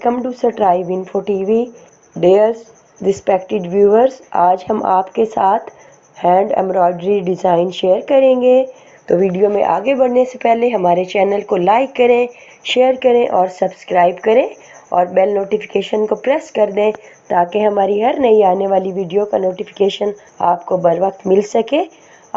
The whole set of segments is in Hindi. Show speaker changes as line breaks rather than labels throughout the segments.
Welcome to strive info TV. Dear respected viewers, आज हम आपके साथ हैंड एम्ब्रॉयडरी डिज़ाइन शेयर करेंगे। तो वीडियो में आगे बढ़ने से पहले हमारे चैनल को लाइक करें, शेयर करें और सब्सक्राइब करें और बेल नोटिफिकेशन को प्रेस कर दें ताकि हमारी हर नई आने वाली वीडियो का नोटिफिकेशन आपको बर वक्त मिल सके।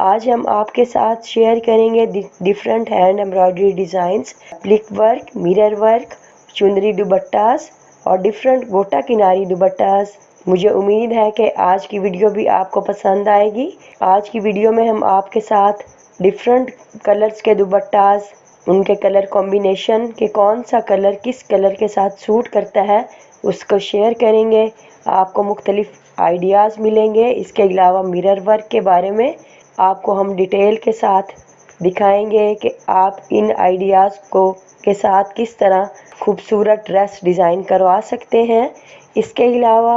आज हम आपके साथ शेयर करेंगे different hand embroidery designs, applique work, mirror work, चुनरी दुपट्टास और डिफरेंट गोटा किनारी दुपट्टास। मुझे उम्मीद है कि आज की वीडियो भी आपको पसंद आएगी। आज की वीडियो में हम आपके साथ डिफरेंट कलर्स के दुपट्टास, उनके कलर कॉम्बिनेशन के कौन सा कलर किस कलर के साथ सूट करता है उसको शेयर करेंगे। आपको मुख्तलिफ आइडियाज़ मिलेंगे। इसके अलावा मिरर वर्क के बारे में आपको हम डिटेल के साथ दिखाएंगे कि आप इन आइडियाज़ को के साथ किस तरह खूबसूरत ड्रेस डिज़ाइन करवा सकते हैं। इसके अलावा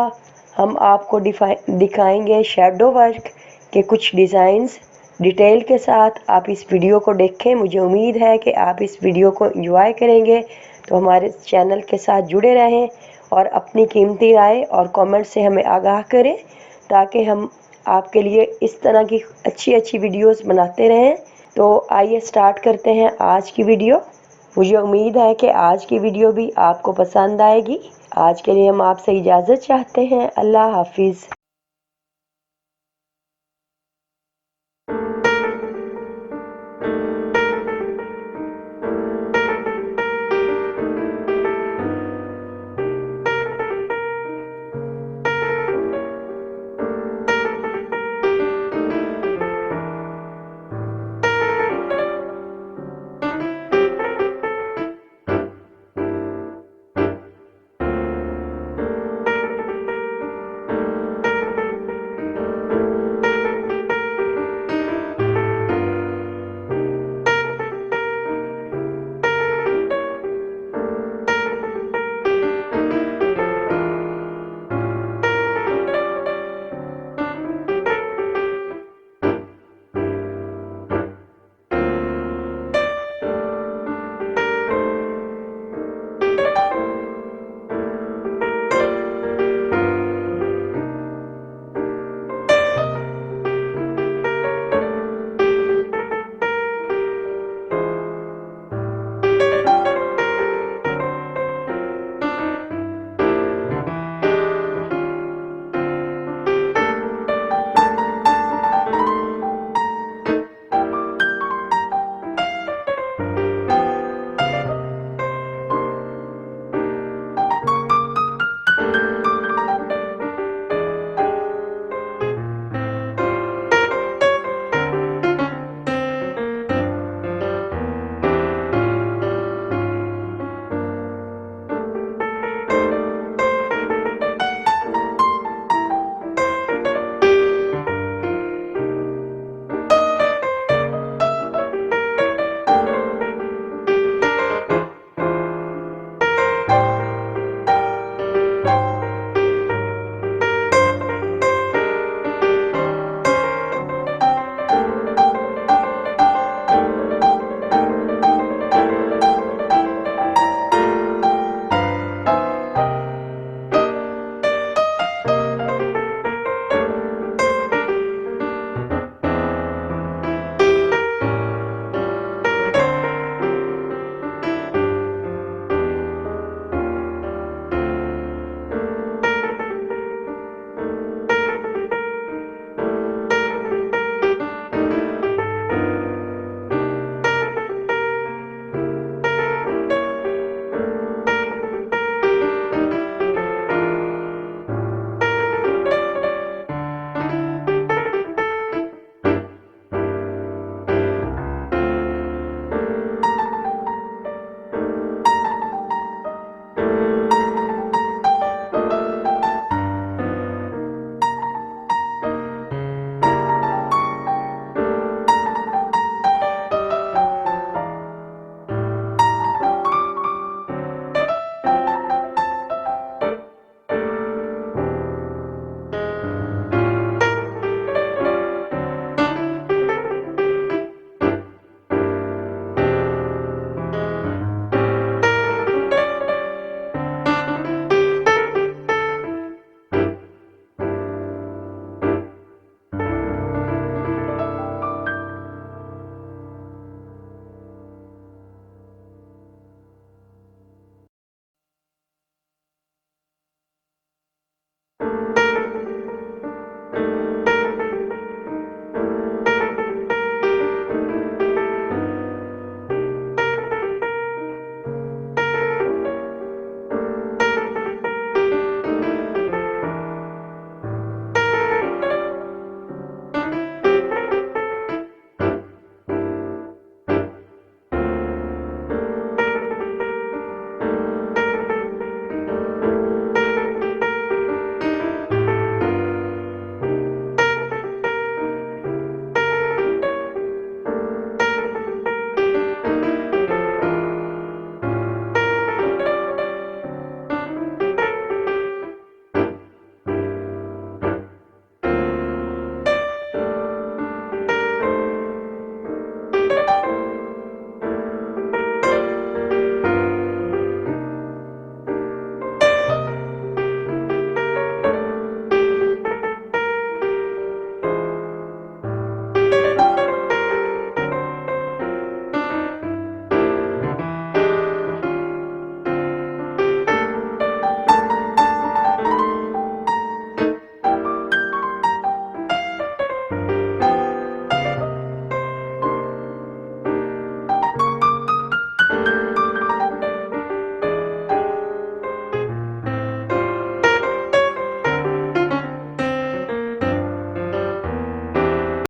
हम आपको दिखाएंगे शैडो वर्क के कुछ डिज़ाइंस डिटेल के साथ। आप इस वीडियो को देखें। मुझे उम्मीद है कि आप इस वीडियो को एंजॉय करेंगे। तो हमारे चैनल के साथ जुड़े रहें और अपनी कीमती राय और कमेंट से हमें आगाह करें ताकि हम आपके लिए इस तरह की अच्छी वीडियोस बनाते रहें। तो आइए स्टार्ट करते हैं आज की वीडियो। मुझे उम्मीद है कि आज की वीडियो भी आपको पसंद आएगी। आज के लिए हम आपसे इजाज़त चाहते हैं। अल्लाह हाफिज़।